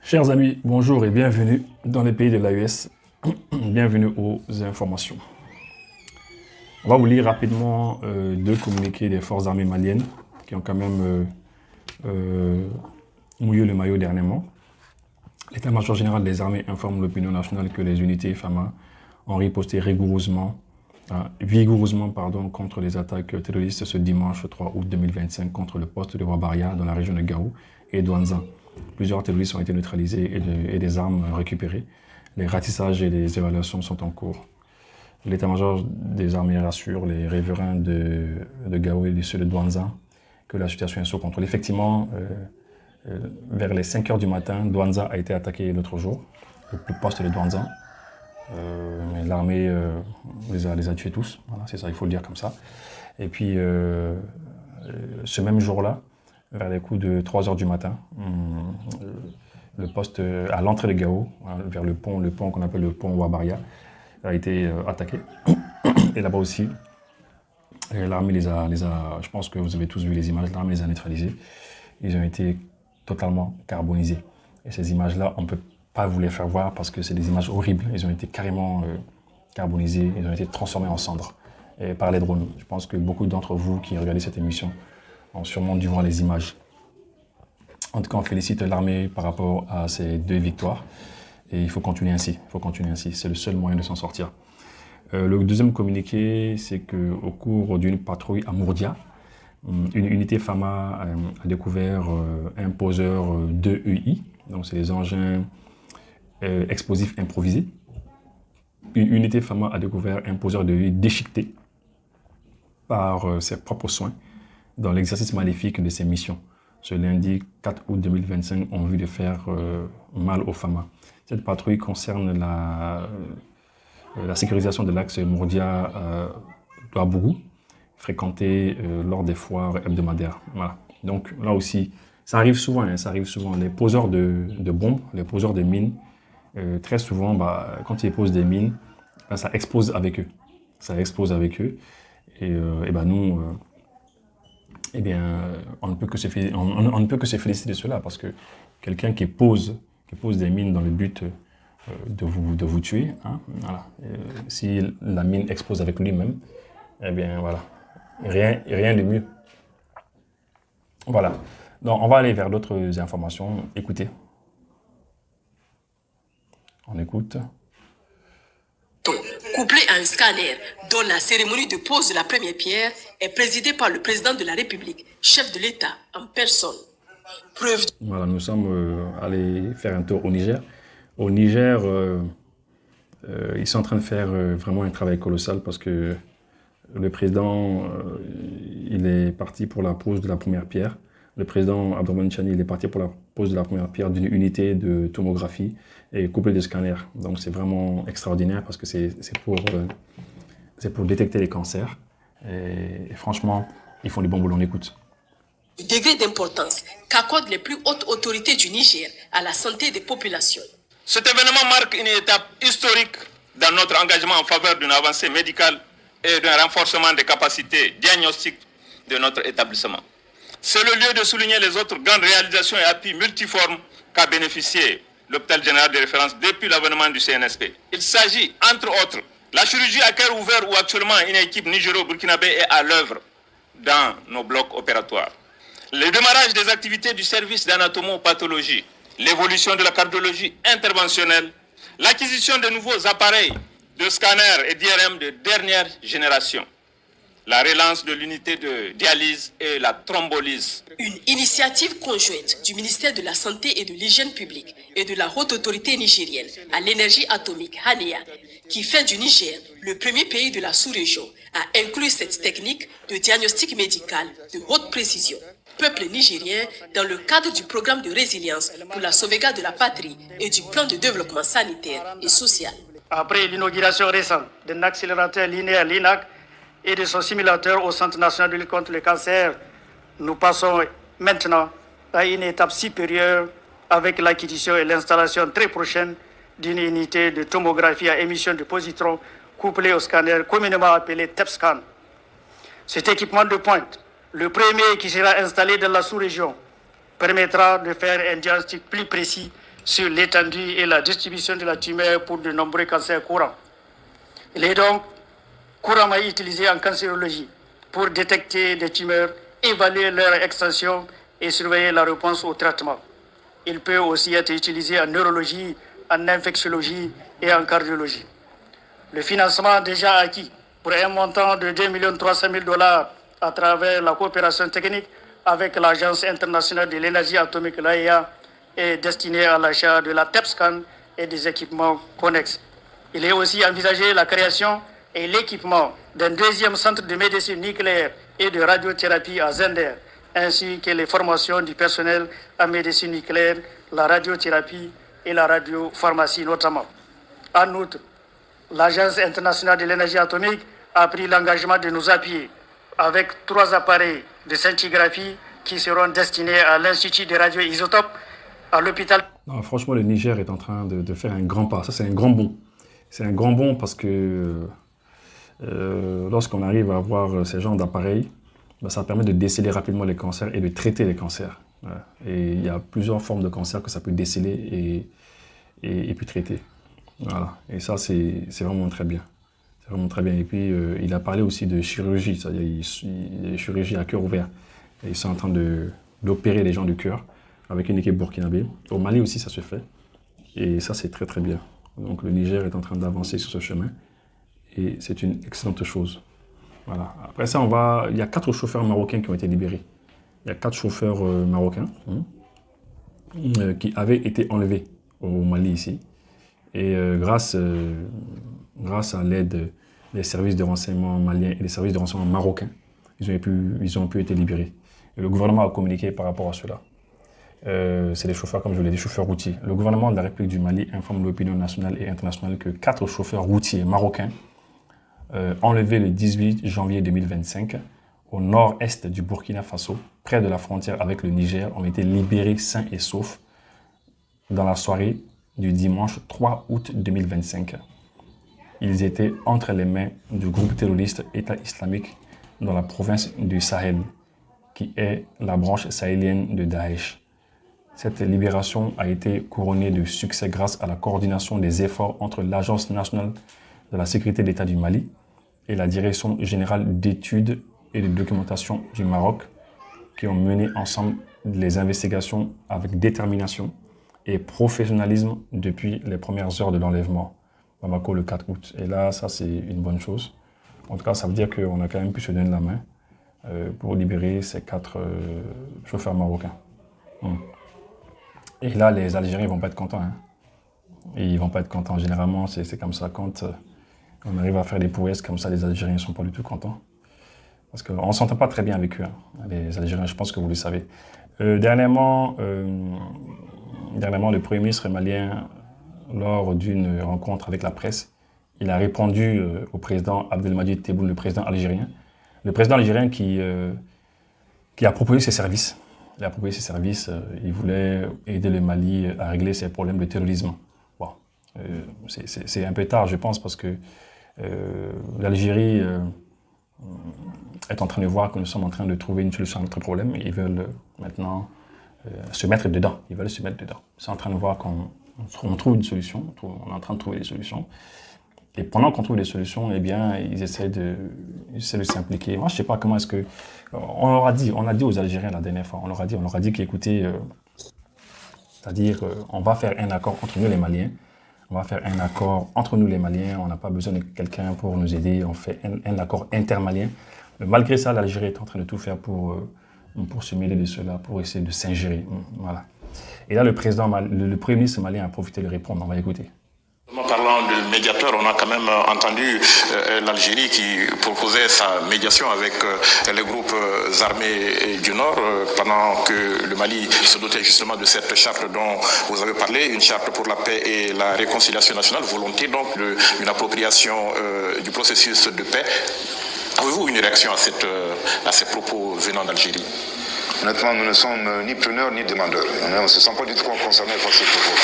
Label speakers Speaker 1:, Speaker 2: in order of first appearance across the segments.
Speaker 1: Chers amis, bonjour et bienvenue dans les pays de l'AES. Bienvenue aux informations. On va vous lire rapidement deux communiqués des forces armées maliennes qui ont quand même mouillé le maillot dernièrement. L'état-major général des armées informe l'opinion nationale que les unités FAMA ont riposté vigoureusement contre les attaques terroristes ce dimanche 3 août 2025 contre le poste de Wabaria dans la région de Gao et Douanzan. Plusieurs terroristes ont été neutralisés et des armes récupérées. Les ratissages et les évaluations sont en cours. L'état-major des armées rassure les riverains de Gao et de Douanzan que la situation est sous contrôle. Effectivement, vers les 5 h du matin, Douanzan a été attaqué l'autre jour, le poste de Douanzan. Mais l'armée les a tués tous, voilà, c'est ça, il faut le dire comme ça. Et puis, ce même jour-là, vers les coups de 3 h du matin, le poste à l'entrée de Gao, vers le pont qu'on appelle le pont Wabaria, a été attaqué. Et là-bas aussi, l'armée les a, je pense que vous avez tous vu les images, l'armée les a neutralisés. Ils ont été totalement carbonisés. Et ces images-là, on ne peut pas vous les faire voir parce que c'est des images horribles. Ils ont été carrément carbonisés, ils ont été transformés en cendres par les drones. Je pense que beaucoup d'entre vous qui regardez cette émission ont sûrement dû voir les images. En tout cas, on félicite l'armée par rapport à ces deux victoires. Et il faut continuer ainsi. C'est le seul moyen de s'en sortir. Le deuxième communiqué, c'est qu'au cours d'une patrouille à Mourdia, une unité FAMA a découvert un poseur 2EI. Donc, c'est les engins explosifs improvisés. Une unité FAMA a découvert un poseur 2EI déchiqueté par ses propres soins dans l'exercice maléfique de ses missions. Ce lundi 4 août 2025, en vue de faire mal aux FAMA. Cette patrouille concerne la sécurisation de l'axe Mourdia-Douabougou, fréquenté lors des foires hebdomadaires. Voilà. Donc là aussi, ça arrive souvent. Les poseurs de bombes, les poseurs de mines, très souvent, quand ils posent des mines, ça explose avec eux. Et nous, on ne peut que se féliciter de cela parce que quelqu'un qui pose des mines dans le but de vous tuer, hein, voilà. Si la mine explose avec lui-même, voilà, rien de mieux. Voilà. Donc on va aller vers d'autres informations. Écoutez. On écoute.
Speaker 2: Couplé à un scanner dont la cérémonie de pose de la première pierre est présidée par le président de la République, chef de l'État en personne. Preuve.
Speaker 1: Voilà, nous sommes allés faire un tour au Niger. Au Niger, ils sont en train de faire vraiment un travail colossal parce que le président, il est parti pour la pose de la première pierre. Le président Abdourahmane Chani, il est parti pour la pose de la première pierre d'une unité de tomographie et couplée de scanners. Donc c'est vraiment extraordinaire parce que c'est pour détecter les cancers. Et franchement, ils font du bon boulot, on écoute.
Speaker 2: Le degré d'importance qu'accordent les plus hautes autorités du Niger à la santé des populations.
Speaker 3: Cet événement marque une étape historique dans notre engagement en faveur d'une avancée médicale et d'un renforcement des capacités diagnostiques de notre établissement. C'est le lieu de souligner les autres grandes réalisations et appuis multiformes qu'a bénéficié l'hôpital général de référence depuis l'avènement du CNSP. Il s'agit, entre autres, la chirurgie à cœur ouvert où actuellement une équipe nigéro-burkinabé est à l'œuvre dans nos blocs opératoires. Le démarrage des activités du service d'anatomopathologie, l'évolution de la cardiologie interventionnelle, l'acquisition de nouveaux appareils de scanners et d'IRM de dernière génération, la relance de l'unité de dialyse et la thrombolyse.
Speaker 2: Une initiative conjointe du ministère de la Santé et de l'Hygiène publique et de la Haute Autorité nigérienne à l'énergie atomique, HANEA, qui fait du Niger le premier pays de la sous-région à inclure cette technique de diagnostic médical de haute précision. Peuple nigérien dans le cadre du programme de résilience pour la sauvegarde de la patrie et du plan de développement sanitaire et social.
Speaker 4: Après l'inauguration récente d'un accélérateur linéaire LINAC et de son simulateur au Centre national de lutte contre le cancer, nous passons maintenant à une étape supérieure avec l'acquisition et l'installation très prochaine d'une unité de tomographie à émission de positrons couplée au scanner communément appelé TEPSCAN. Cet équipement de pointe, le premier qui sera installé dans la sous-région, permettra de faire un diagnostic plus précis sur l'étendue et la distribution de la tumeur pour de nombreux cancers courants. Il est donc couramment utilisé en cancérologie pour détecter des tumeurs, évaluer leur extension et surveiller la réponse au traitement. Il peut aussi être utilisé en neurologie, en infectiologie et en cardiologie. Le financement déjà acquis pour un montant de 2 300 000 $ à travers la coopération technique avec l'Agence internationale de l'énergie atomique, l'AIA, est destiné à l'achat de la TEPSCAN et des équipements connexes. Il est aussi envisagé la création et l'équipement d'un deuxième centre de médecine nucléaire et de radiothérapie à Zender, ainsi que les formations du personnel en médecine nucléaire, la radiothérapie et la radiopharmacie notamment. En outre, l'Agence internationale de l'énergie atomique a pris l'engagement de nous appuyer avec 3 appareils de scintigraphie qui seront destinés à l'Institut de radioisotopes, à l'hôpital.
Speaker 1: Franchement, le Niger est en train de faire un grand pas. Ça, c'est un grand bond. C'est un grand bond parce que lorsqu'on arrive à avoir ces genres d'appareils, ça permet de déceler rapidement les cancers et de traiter les cancers. Voilà. Et il y a plusieurs formes de cancers que ça peut déceler et puis traiter. Voilà. Et ça, c'est vraiment très bien. C'est vraiment très bien. Et puis, il a parlé aussi de chirurgie, c'est-à-dire il y a chirurgie à cœur ouvert. Et ils sont en train d'opérer les gens du cœur avec une équipe burkinabé. Au Mali aussi, ça se fait. Et ça, c'est très, très bien. Donc, le Niger est en train d'avancer sur ce chemin. Et c'est une excellente chose. Voilà. Après ça, il y a 4 chauffeurs marocains qui ont été libérés. Il y a 4 chauffeurs marocains qui avaient été enlevés au Mali ici. Et grâce à l'aide des services de renseignement maliens et des services de renseignement marocains, ils ont pu être libérés. Et le gouvernement a communiqué par rapport à cela. C'est des chauffeurs, comme je l'ai dit, chauffeurs routiers. Le gouvernement de la République du Mali informe l'opinion nationale et internationale que 4 chauffeurs routiers marocains enlevés le 18 janvier 2025 au nord-est du Burkina Faso, près de la frontière avec le Niger, ont été libérés sains et saufs dans la soirée du dimanche 3 août 2025. Ils étaient entre les mains du groupe terroriste État islamique dans la province du Sahel, qui est la branche sahélienne de Daesh. Cette libération a été couronnée de succès grâce à la coordination des efforts entre l'Agence nationale de la sécurité de l'État du Mali et la Direction générale d'études et de documentation du Maroc, qui ont mené ensemble les investigations avec détermination et professionnalisme depuis les premières heures de l'enlèvement. Bamako le 4 août. Et là, ça c'est une bonne chose. En tout cas, ça veut dire qu'on a quand même pu se donner la main pour libérer ces 4 chauffeurs marocains. Et là, les Algériens ne vont pas être contents. Hein. Et ils ne vont pas être contents. Généralement, c'est comme ça. Quand on arrive à faire des prouesses comme ça, les Algériens ne sont pas du tout contents. Parce qu'on ne s'entend pas très bien avec eux. Hein. Les Algériens, je pense que vous le savez. Dernièrement, le Premier ministre malien, lors d'une rencontre avec la presse, il a répondu au président Abdelmadjid Tebboune, le président algérien. Le président algérien qui a proposé ses services. Il a proposé ses services, il voulait aider le Mali à régler ses problèmes de terrorisme. Bon, c'est un peu tard, je pense, parce que l'Algérie est en train de voir que nous sommes en train de trouver une solution à notre problème. Ils veulent maintenant se mettre dedans. Ils veulent se mettre dedans. Ils sont en train de voir qu'on trouve une solution. On est en train de trouver des solutions. Et pendant qu'on trouve des solutions, eh bien, ils essaient de s'impliquer. Moi, je ne sais pas comment est-ce que... on a dit aux Algériens la dernière fois, on leur a dit qu'écoutez, c'est-à-dire on va faire un accord entre nous les Maliens. On va faire un accord entre nous les Maliens. On n'a pas besoin de quelqu'un pour nous aider. On fait un accord intermalien. Mais malgré ça, l'Algérie est en train de tout faire pour se mêler de cela, pour essayer de s'ingérer. Voilà. Et là, le Premier ministre malien a profité de répondre. On va écouter.
Speaker 5: Parlant de médiateur, on a quand même entendu l'Algérie qui proposait sa médiation avec les groupes armés du Nord pendant que le Mali se dotait justement de cette charte dont vous avez parlé, une charte pour la paix et la réconciliation nationale, volonté donc d'une appropriation du processus de paix. Avez-vous une réaction à ces propos venant d'Algérie?
Speaker 6: Honnêtement, nous ne sommes ni preneurs ni demandeurs. On ne se sent pas du tout concernés par ces propos.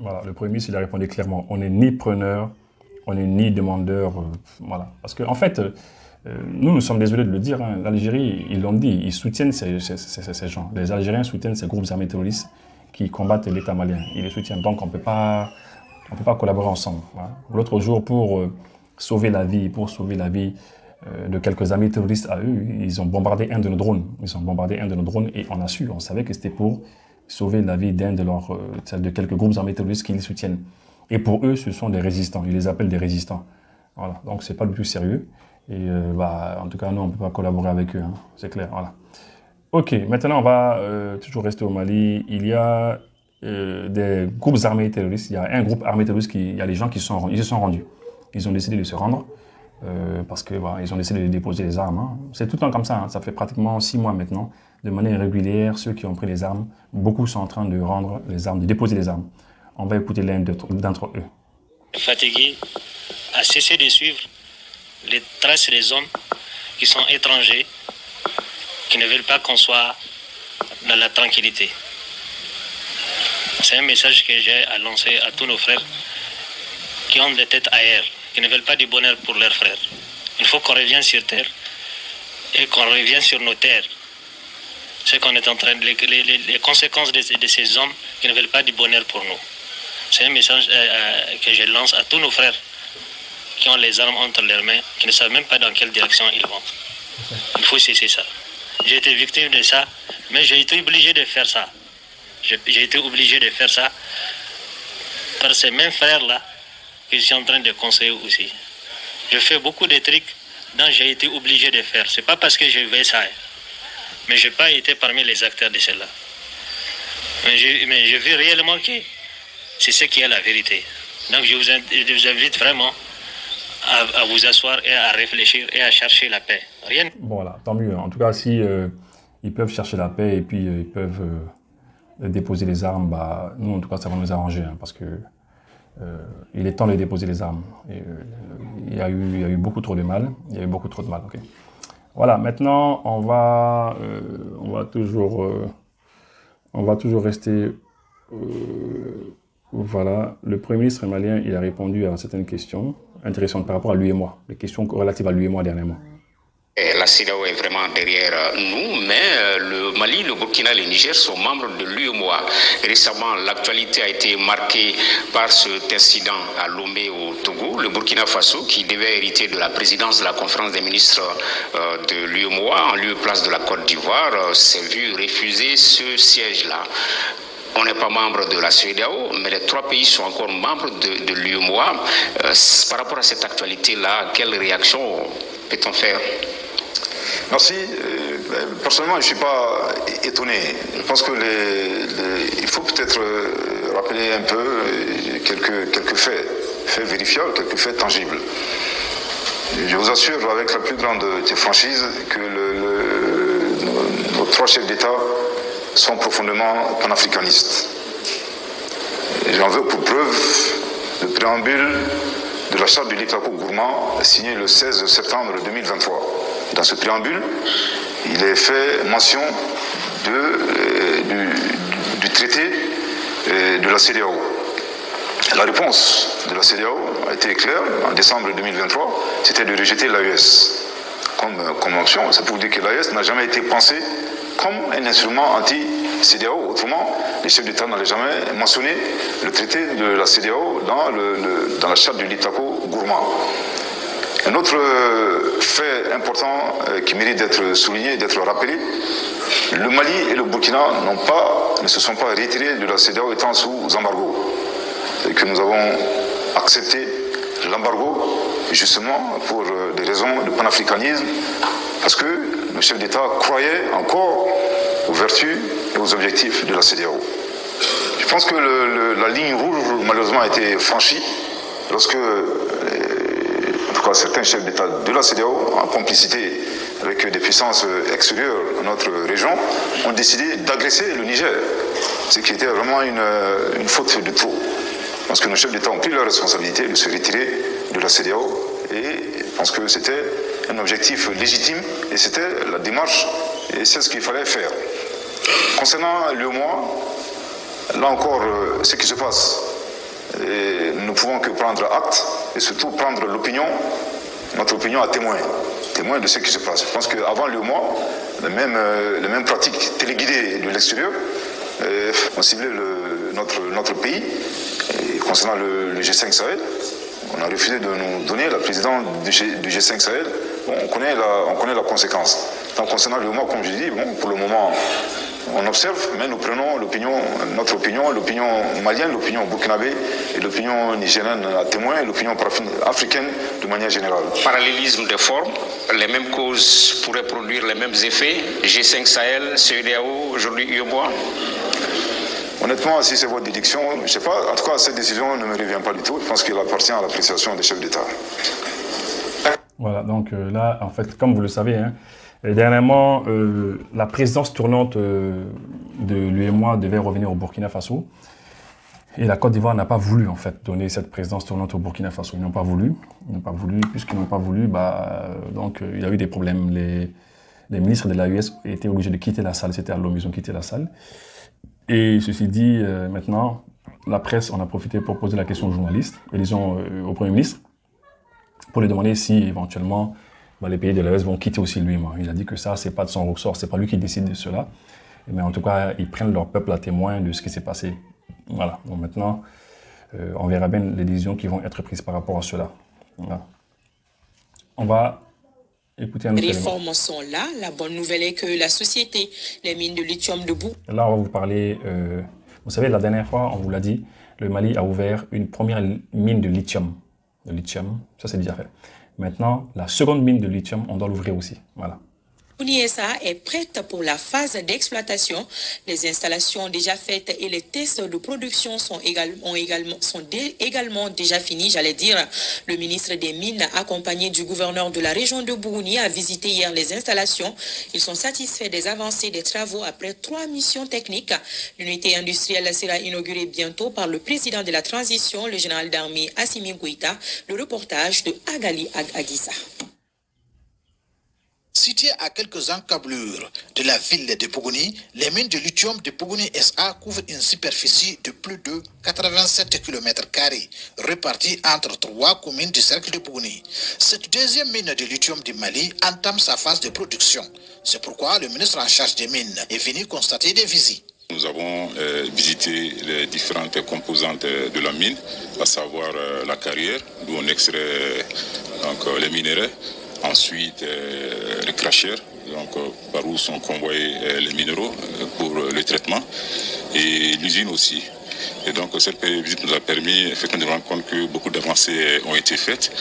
Speaker 1: Voilà, le Premier ministre, il a répondu clairement. On n'est ni preneur, on n'est ni demandeur. Voilà. Parce qu'en fait, nous sommes désolés de le dire. Hein, l'Algérie, ils l'ont dit, ils soutiennent ces gens. Les Algériens soutiennent ces groupes armés terroristes qui combattent l'État malien. Ils les soutiennent. Donc on ne peut pas collaborer ensemble. Voilà. L'autre jour, pour sauver la vie de quelques amis terroristes à eux, ils ont bombardé un de nos drones. Et on savait que c'était pour sauver la vie de quelques groupes armés terroristes qui les soutiennent. Et pour eux, ce sont des résistants. Ils les appellent des résistants. Voilà. Donc c'est pas du tout sérieux. Et en tout cas, nous, on ne peut pas collaborer avec eux. Hein. C'est clair. Voilà. Ok, maintenant on va toujours rester au Mali. Il y a des groupes armés terroristes. Il y a un groupe armé terroriste, il y a des gens qui se sont rendus. Ils ont décidé de se rendre parce que ils ont décidé de déposer les armes. Hein. C'est tout le temps comme ça. Hein. Ça fait pratiquement 6 mois maintenant. De manière régulière, ceux qui ont pris les armes, beaucoup sont en train de rendre les armes, de déposer les armes. On va écouter l'un d'entre eux.
Speaker 7: Fatigué a cessé de suivre les traces des hommes qui sont étrangers, qui ne veulent pas qu'on soit dans la tranquillité. C'est un message que j'ai à lancer à tous nos frères qui ont des têtes ailleurs, qui ne veulent pas du bonheur pour leurs frères. Il faut qu'on revienne sur terre et qu'on revienne sur nos terres. C'est qu'on est en train les conséquences de ces hommes qui ne veulent pas du bonheur pour nous. C'est un message que je lance à tous nos frères qui ont les armes entre leurs mains, qui ne savent même pas dans quelle direction ils vont. Il faut cesser ça. J'ai été victime de ça, mais j'ai été obligé de faire ça. J'ai été obligé de faire ça par ces mêmes frères-là que je suis en train de conseiller aussi. Je fais beaucoup de trucs dont j'ai été obligé de faire. C'est pas parce que je veux ça, mais je n'ai pas été parmi les acteurs de cela. Mais je vis réellement que c'est ce qui est la vérité. Donc je vous invite vraiment à vous asseoir et à réfléchir et à chercher la paix. Rien.
Speaker 1: Bon, voilà, tant mieux. En tout cas, si ils peuvent chercher la paix et puis ils peuvent déposer les armes, nous, en tout cas, ça va nous arranger, hein, parce que il est temps de déposer les armes. Et, il y a eu beaucoup trop de mal. Okay. Voilà, maintenant, on va toujours rester... Voilà, le Premier ministre malien, il a répondu à certaines questions intéressantes par rapport à l'UEMOA, les questions relatives à l'UEMOA dernièrement.
Speaker 8: La CEDEAO est vraiment derrière nous, mais le Mali, le Burkina et le Niger sont membres de l'UEMOA. Récemment, l'actualité a été marquée par cet incident à Lomé au Togo. Le Burkina Faso, qui devait hériter de la présidence de la conférence des ministres de l'UEMOA en lieu et place de la Côte d'Ivoire, s'est vu refuser ce siège-là. On n'est pas membre de la CEDEAO, mais les 3 pays sont encore membres de l'UEMOA. Par rapport à cette actualité-là, quelle réaction peut-on faire?
Speaker 6: Merci. Personnellement, je ne suis pas étonné. Je pense que il faut peut-être rappeler un peu quelques faits vérifiables, quelques faits tangibles. Je vous assure avec la plus grande franchise que nos 3 chefs d'État sont profondément panafricanistes. J'en veux pour preuve le préambule de la charte du Litako-Gourma signée le 16 septembre 2023. Dans ce préambule, il est fait mention du traité de la CEDEAO. La réponse de la CEDEAO a été claire en décembre 2023, c'était de rejeter l'AES comme convention. Ça pour dire que l'AES n'a jamais été pensé comme un instrument anti-CEDEAO. Autrement, les chefs d'État n'allaient jamais mentionner le traité de la CEDEAO dans la charte du Litako-Gourma. Un autre fait important qui mérite d'être souligné, d'être rappelé, le Mali et le Burkina ne se sont pas retirés de la CEDEAO étant sous embargo. Et que nous avons accepté l'embargo justement pour des raisons de panafricanisme, parce que le chef d'État croyait encore aux vertus et aux objectifs de la CEDEAO. Je pense que la ligne rouge malheureusement a été franchie lorsque certains chefs d'État de la CEDEAO, en complicité avec des puissances extérieures à notre région, ont décidé d'agresser le Niger, ce qui était vraiment une faute de trop. Parce que nos chefs d'État ont pris leur responsabilité de se retirer de la CEDEAO et je pense que c'était un objectif légitime et c'était la démarche et c'est ce qu'il fallait faire. Concernant l'UEMOA, là encore, ce qui se passe, et nous ne pouvons que prendre acte et surtout prendre notre opinion à témoin de ce qui se passe. Je pense qu'avant le mois, les mêmes pratiques téléguidées de l'extérieur ont ciblé notre pays. Et concernant le G5 Sahel, on a refusé de nous donner la présidence du G5 Sahel. Bon, on connaît la conséquence. Donc concernant le mois, comme je dis, bon, pour le moment, on observe, mais nous prenons notre opinion, l'opinion malienne, l'opinion burkinabé et l'opinion nigérienne à témoin et l'opinion africaine de manière générale.
Speaker 8: Parallélisme de forme, les mêmes causes pourraient produire les mêmes effets. G5 Sahel, CEDEAO, aujourd'hui UEMOA.
Speaker 6: Honnêtement, si c'est votre déduction, je ne sais pas. En tout cas, cette décision ne me revient pas du tout. Je pense qu'elle appartient à l'appréciation des chefs d'État.
Speaker 1: Voilà, donc là, en fait, comme vous le savez, hein, dernièrement, la présidence tournante de l'UEMOA devait revenir au Burkina Faso. Et la Côte d'Ivoire n'a pas voulu, en fait, donner cette présidence tournante au Burkina Faso. Ils n'ont pas voulu. Puisqu'ils n'ont pas voulu, donc il y a eu des problèmes. Les ministres de l'AES étaient obligés de quitter la salle. C'était à l'ONU, ils ont quitté la salle. Et ceci dit, maintenant, la presse en a profité pour poser la question aux journalistes, et disons au Premier ministre, pour lui demander si éventuellement les pays de l'AES vont quitter aussi lui-même. Il a dit que ça, c'est pas de son ressort, c'est pas lui qui décide de cela. Mais en tout cas, ils prennent leur peuple à témoin de ce qui s'est passé. Voilà. Donc maintenant, on verra bien les décisions qui vont être prises par rapport à cela. Voilà. On va écouter un autre élément.
Speaker 9: Les réformes sont là. La bonne nouvelle est que la société, les mines de lithium de Bou.
Speaker 1: Là, on va vous parler. Vous savez, la dernière fois, on vous l'a dit, le Mali a ouvert une première mine de lithium. Ça c'est déjà fait. Maintenant, la seconde mine de lithium, on doit l'ouvrir aussi. Voilà.
Speaker 9: L'ISA est prête pour la phase d'exploitation. Les installations déjà faites et les tests de production sont également déjà finis. J'allais dire, le ministre des Mines, accompagné du gouverneur de la région de Bougouni, a visité hier les installations. Ils sont satisfaits des avancées des travaux après 3 missions techniques. L'unité industrielle sera inaugurée bientôt par le président de la transition, le général d'armée Assimi Goïta. Le reportage de Agali Aguissa.
Speaker 10: Situées à quelques encablures de la ville de Bougouni, les mines de lithium de Bougouni SA couvrent une superficie de plus de 87 km², répartie entre 3 communes du cercle de Bougouni. Cette deuxième mine de lithium du Mali entame sa phase de production. C'est pourquoi le ministre en charge des mines est venu constater des visites.
Speaker 5: Nous avons visité les différentes composantes de la mine, à savoir la carrière, d'où on extrait les minéraux. Ensuite, les crachers, par où sont convoyés les minéraux pour le traitement, et l'usine aussi. Et donc cette visite nous a permis effectivement de rendre compte que beaucoup d'avancées ont été faites.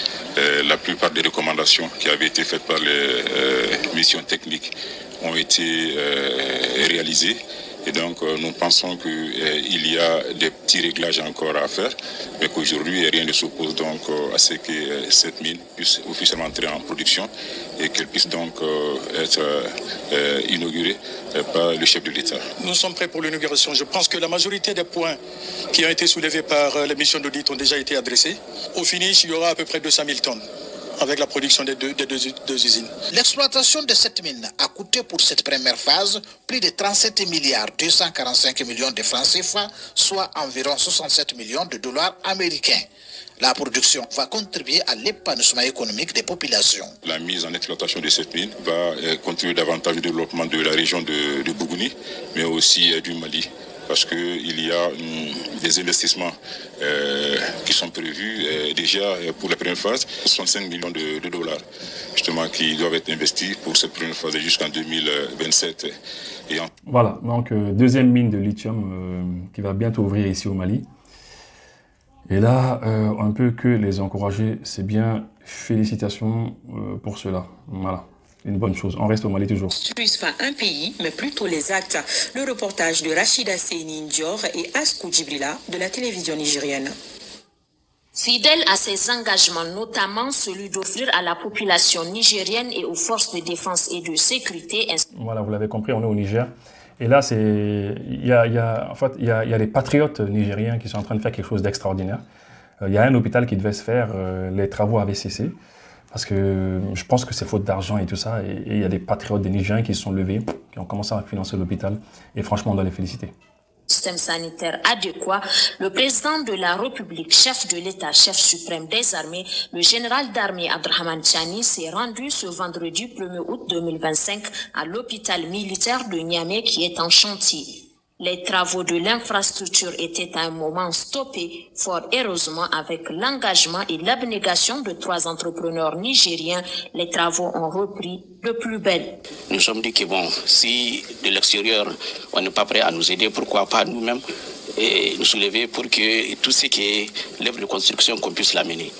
Speaker 5: La plupart des recommandations qui avaient été faites par les missions techniques ont été réalisées. Et donc nous pensons qu'il y a des petits réglages encore à faire, mais qu'aujourd'hui rien ne s'oppose donc à ce que cette mine puisse officiellement entrer en production et qu'elle puisse donc être inaugurée par le chef de l'État.
Speaker 11: Nous sommes prêts pour l'inauguration. Je pense que la majorité des points qui ont été soulevés par les missions d'audit ont déjà été adressés. Au finish, il y aura à peu près 200 000 tonnes. Avec la production des deux usines.
Speaker 10: L'exploitation de cette mine a coûté pour cette première phase plus de 37 milliards 245 millions de francs CFA, soit environ 67 millions de dollars américains. La production va contribuer à l'épanouissement économique des populations.
Speaker 5: La mise en exploitation de cette mine va contribuer davantage au développement de la région de Bougouni, mais aussi du Mali. Parce qu'il y a des investissements qui sont prévus déjà pour la première phase, 65 millions de dollars, justement, qui doivent être investis pour cette première phase jusqu'en 2027.
Speaker 1: Voilà, donc deuxième mine de lithium qui va bientôt ouvrir ici au Mali. Et là, un peu que les encourager, c'est bien, félicitations pour cela. Voilà. Une bonne chose. On reste au Mali toujours.
Speaker 9: Pas un pays, mais plutôt les actes. Le reportage de Rachida Seyni Ndior et Askou Djibrila de la télévision nigérienne.
Speaker 12: Fidèle à ses engagements, notamment celui d'offrir à la population nigérienne et aux forces de défense et de sécurité.
Speaker 1: Voilà, vous l'avez compris, on est au Niger. Et là, il y a des patriotes nigériens qui sont en train de faire quelque chose d'extraordinaire. Il y a un hôpital qui devait se faire, les travaux avaient cessé. Parce que je pense que c'est faute d'argent et tout ça. Et il y a des patriotes, des Nigériens qui se sont levés, qui ont commencé à financer l'hôpital. Et franchement, on doit les féliciter.
Speaker 12: Système sanitaire adéquat, le président de la République, chef de l'État, chef suprême des armées, le général d'armée Abdrahman Tchani s'est rendu ce vendredi 1er août 2025 à l'hôpital militaire de Niamey qui est en chantier. Les travaux de l'infrastructure étaient à un moment stoppés, fort heureusement avec l'engagement et l'abnégation de 3 entrepreneurs nigériens. Les travaux ont repris de plus belle.
Speaker 8: Nous sommes dit que bon, si de l'extérieur on n'est pas prêt à nous aider, pourquoi pas nous-mêmes nous soulever pour que tout ce qui est l'œuvre de construction qu'on puisse l'amener.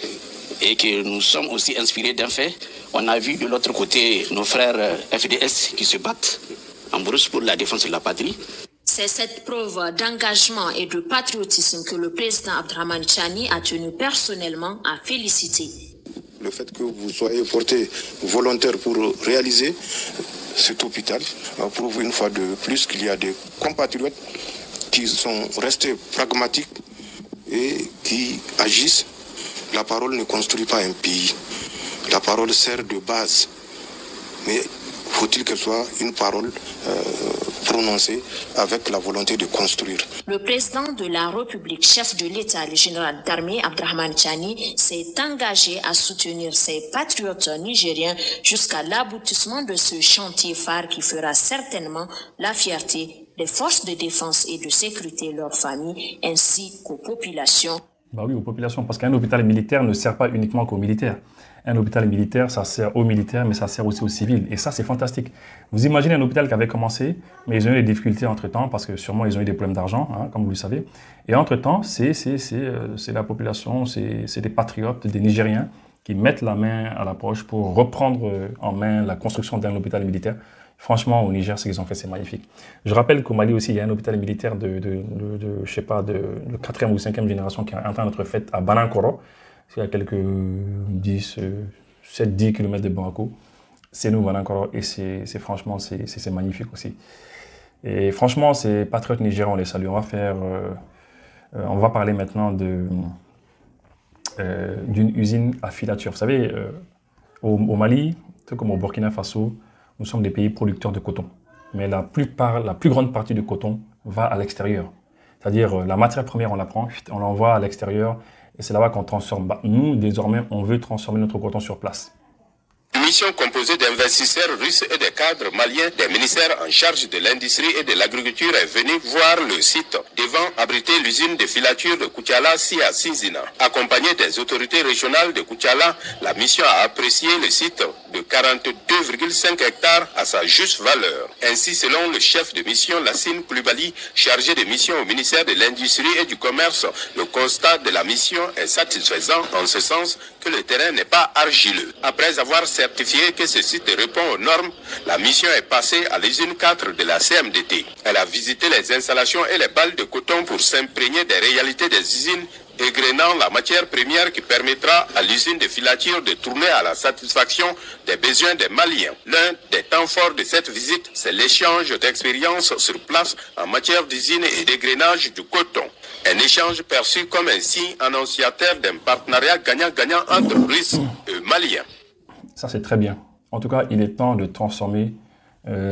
Speaker 8: Et que nous sommes aussi inspirés d'un fait. On a vu de l'autre côté nos frères FDS qui se battent en brousse pour la défense de la patrie.
Speaker 12: C'est cette preuve d'engagement et de patriotisme que le président Abdrahmane Tchani a tenu personnellement à féliciter.
Speaker 13: Le fait que vous soyez porté volontaire pour réaliser cet hôpital prouve une fois de plus qu'il y a des compatriotes qui sont restés pragmatiques et qui agissent. La parole ne construit pas un pays. La parole sert de base. Mais faut-il qu'elle soit une parole prononcée avec la volonté de construire.
Speaker 12: Le président de la République, chef de l'État, le général d'armée Abdrahmane Tchani, s'est engagé à soutenir ses patriotes nigériens jusqu'à l'aboutissement de ce chantier phare qui fera certainement la fierté des forces de défense et de sécurité, leurs familles, ainsi qu'aux populations.
Speaker 1: Bah oui, aux populations, parce qu'un hôpital militaire ne sert pas uniquement qu'aux militaires. Un hôpital militaire, ça sert aux militaires, mais ça sert aussi aux civils. Et ça, c'est fantastique. Vous imaginez un hôpital qui avait commencé, mais ils ont eu des difficultés entre-temps, parce que sûrement, ils ont eu des problèmes d'argent, hein, comme vous le savez. Et entre-temps, c'est la population, c'est des patriotes, des Nigériens, qui mettent la main à la poche pour reprendre en main la construction d'un hôpital militaire. Franchement, au Niger, ce qu'ils ont fait, c'est magnifique. Je rappelle qu'au Mali aussi, il y a un hôpital militaire je sais pas, de 4e ou 5e génération qui est en train d'être fait à Banankoro. C'est à quelques 7-10 km de Bamako. C'est nous, Banankoro, et franchement, c'est magnifique aussi. Et franchement, ces patriotes nigériens, on les salue. On va parler maintenant d'une usine à filature. Vous savez, au Mali, tout comme au Burkina Faso, nous sommes des pays producteurs de coton. Mais la plus grande partie du coton va à l'extérieur. C'est-à-dire, la matière première, on la prend, on l'envoie à l'extérieur, et c'est là-bas qu'on transforme. Bah, nous, désormais, on veut transformer notre coton sur place.
Speaker 14: Une mission composée d'investisseurs russes et de cadres maliens des ministères en charge de l'industrie et de l'agriculture est venue voir le site devant abriter l'usine de filature de Koutiala à Sinzina. Accompagnée des autorités régionales de Koutiala, la mission a apprécié le site de 42,5 hectares à sa juste valeur. Ainsi, selon le chef de mission Lassine Koulibaly, chargé de mission au ministère de l'Industrie et du Commerce, le constat de la mission est satisfaisant en ce sens que le terrain n'est pas argileux. Après avoir certifié que ce site répond aux normes, la mission est passée à l'usine 4 de la CMDT. Elle a visité les installations et les balles de coton pour s'imprégner des réalités des usines, égrenant la matière première qui permettra à l'usine de filature de tourner à la satisfaction des besoins des Maliens. L'un des temps forts de cette visite, c'est l'échange d'expériences sur place en matière d'usine et d'égrenage du coton. Un échange perçu comme un signe annonciateur d'un partenariat gagnant-gagnant entre Russes et Maliens.
Speaker 1: Ça, c'est très bien. En tout cas, il est temps de transformer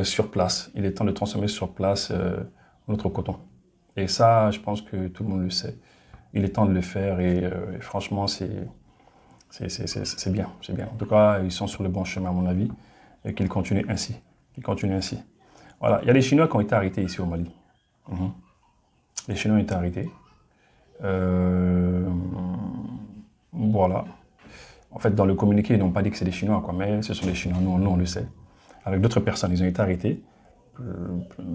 Speaker 1: sur place. Il est temps de transformer sur place notre coton. Et ça, je pense que tout le monde le sait. Il est temps de le faire et franchement, c'est bien, c'est bien. En tout cas, ils sont sur le bon chemin, à mon avis, et qu'ils continuent ainsi. Voilà, il y a des Chinois qui ont été arrêtés ici au Mali. Les Chinois ont été arrêtés. Voilà. En fait, dans le communiqué, ils n'ont pas dit que c'est des Chinois, quoi, mais ce sont des Chinois, nous on le sait. Avec d'autres personnes, ils ont été arrêtés.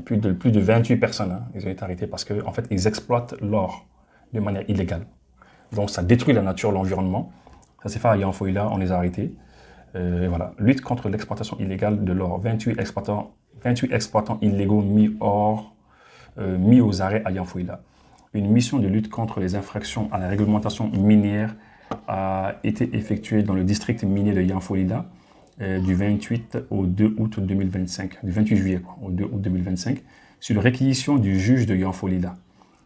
Speaker 1: Plus de 28 personnes, hein, ils ont été arrêtés parce qu'en fait, ils exploitent l'or de manière illégale. Donc, ça détruit la nature, l'environnement. Ça s'est fait à Yanfoïla, on les a arrêtés. Et voilà. Lutte contre l'exploitation illégale de l'or. 28 exploitants illégaux mis aux arrêts à Yanfoïla. Une mission de lutte contre les infractions à la réglementation minière a été effectuée dans le district minier de Yanfoïla du 28 au 2 août 2025, du 28 juillet au 2 août 2025, sur réquisition du juge de Yanfoïla.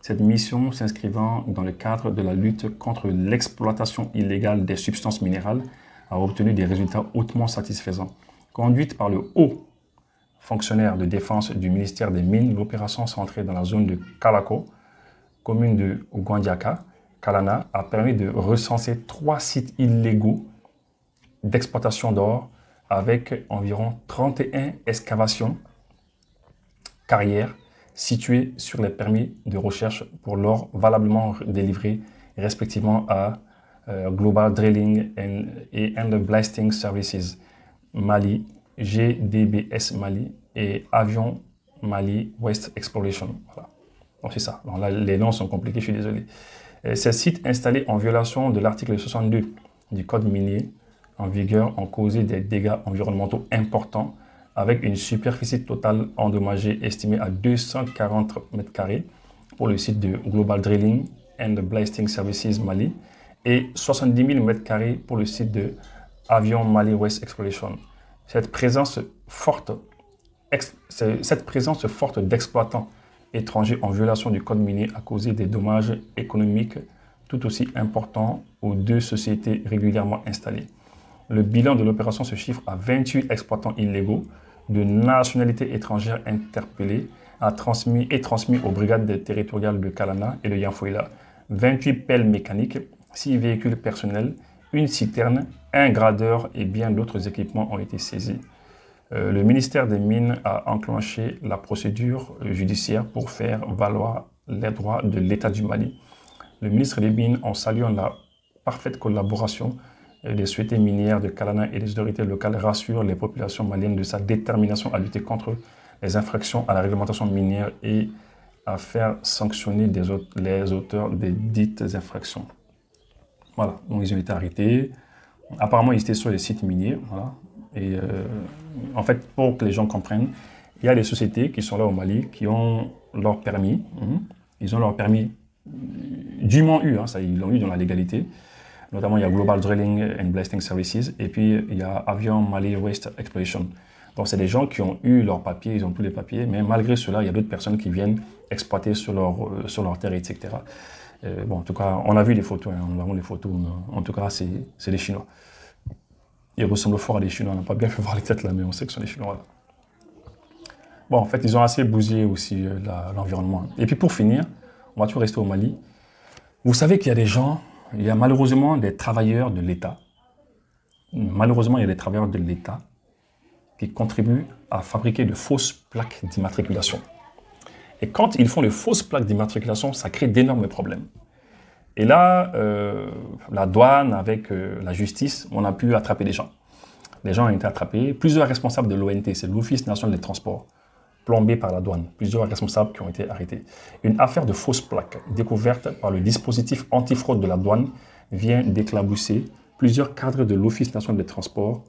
Speaker 1: Cette mission s'inscrivant dans le cadre de la lutte contre l'exploitation illégale des substances minérales a obtenu des résultats hautement satisfaisants. Conduite par le haut fonctionnaire de défense du ministère des Mines, l'opération centrée dans la zone de Kalako, commune de Gwandiaka, Kalana, a permis de recenser 3 sites illégaux d'exploitation d'or avec environ 31 excavations, carrières, situés sur les permis de recherche pour l'or valablement délivrés respectivement à Global Drilling and Blasting Services Mali, GDBS Mali et Avion Mali West Exploration. Voilà. Donc c'est ça. Donc là, les noms sont compliqués, je suis désolé. Ces sites installés en violation de l'article 62 du Code minier en vigueur ont causé des dégâts environnementaux importants avec une superficie totale endommagée estimée à 240 m² pour le site de Global Drilling and Blasting Services Mali et 70 000 m² pour le site de Avion Mali West Exploration. Cette présence forte d'exploitants étrangers en violation du code minier a causé des dommages économiques tout aussi importants aux deux sociétés régulièrement installées. Le bilan de l'opération se chiffre à 28 exploitants illégaux de nationalité étrangère interpellés et transmis aux brigades territoriales de Kalana et de Yanfoïla. 28 pelles mécaniques, 6 véhicules personnels, une citerne, un gradeur et bien d'autres équipements ont été saisis. Le ministère des Mines a enclenché la procédure judiciaire pour faire valoir les droits de l'État du Mali. Le ministre des Mines, en saluant la parfaite collaboration des sociétés minières de Kalana et des autorités locales, rassure les populations maliennes de sa détermination à lutter contre les infractions à la réglementation minière et à faire sanctionner les auteurs des dites infractions. Voilà, donc ils ont été arrêtés. Apparemment, ils étaient sur les sites miniers. Voilà. Et en fait, pour que les gens comprennent, il y a des sociétés qui sont là au Mali qui ont leur permis. Ils ont leur permis dûment eu, ça, ils l'ont eu dans la légalité. Notamment, il y a Global Drilling and Blasting Services et puis il y a Avion Mali West Exploration. Donc, c'est des gens qui ont eu leurs papiers, ils ont tous les papiers, mais malgré cela, il y a d'autres personnes qui viennent exploiter sur leur terre, etc. Bon, en tout cas, on a vu les photos, on a vu les photos, en tout cas, c'est les Chinois. Ils ressemblent fort à des Chinois, on n'a pas bien fait voir les têtes là, mais on sait que ce sont des Chinois. Là. Bon, en fait, ils ont assez bousillé aussi l'environnement. Et puis pour finir, on va toujours rester au Mali. Vous savez qu'il y a des gens, il y a malheureusement des travailleurs de l'État. Malheureusement, il y a des travailleurs de l'État qui contribuent à fabriquer de fausses plaques d'immatriculation. Et quand ils font de fausses plaques d'immatriculation, ça crée d'énormes problèmes. Et là, la douane, avec la justice, on a pu attraper des gens. Les gens ont été attrapés. Plusieurs responsables de l'ONT, c'est l'Office national des transports, plombés par la douane. Plusieurs responsables qui ont été arrêtés. Une affaire de fausses plaques découverte par le dispositif antifraude de la douane vient d'éclabousser plusieurs cadres de l'Office national des transports.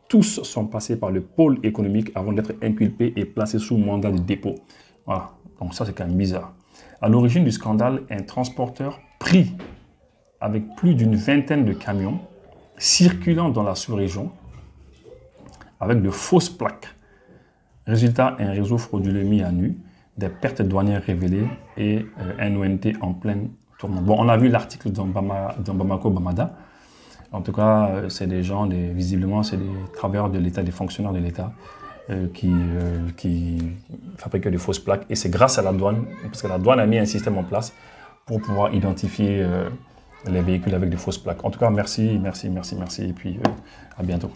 Speaker 1: Tous sont passés par le pôle économique avant d'être inculpés et placés sous mandat de dépôt. Voilà, donc ça c'est quand même bizarre. À l'origine du scandale, un transporteur pris avec plus d'une vingtaine de camions circulant dans la sous-région avec de fausses plaques. Résultat, un réseau frauduleux mis à nu, des pertes douanières révélées et un ONT en pleine tourmente. Bon, on a vu l'article dans Bamako Bamada. En tout cas, c'est des gens, visiblement, c'est des travailleurs de l'État, des fonctionnaires de l'État qui fabriquaient de fausses plaques. Et c'est grâce à la douane, parce que la douane a mis un système en place pour pouvoir identifier les véhicules avec des fausses plaques. En tout cas, merci, et puis à bientôt.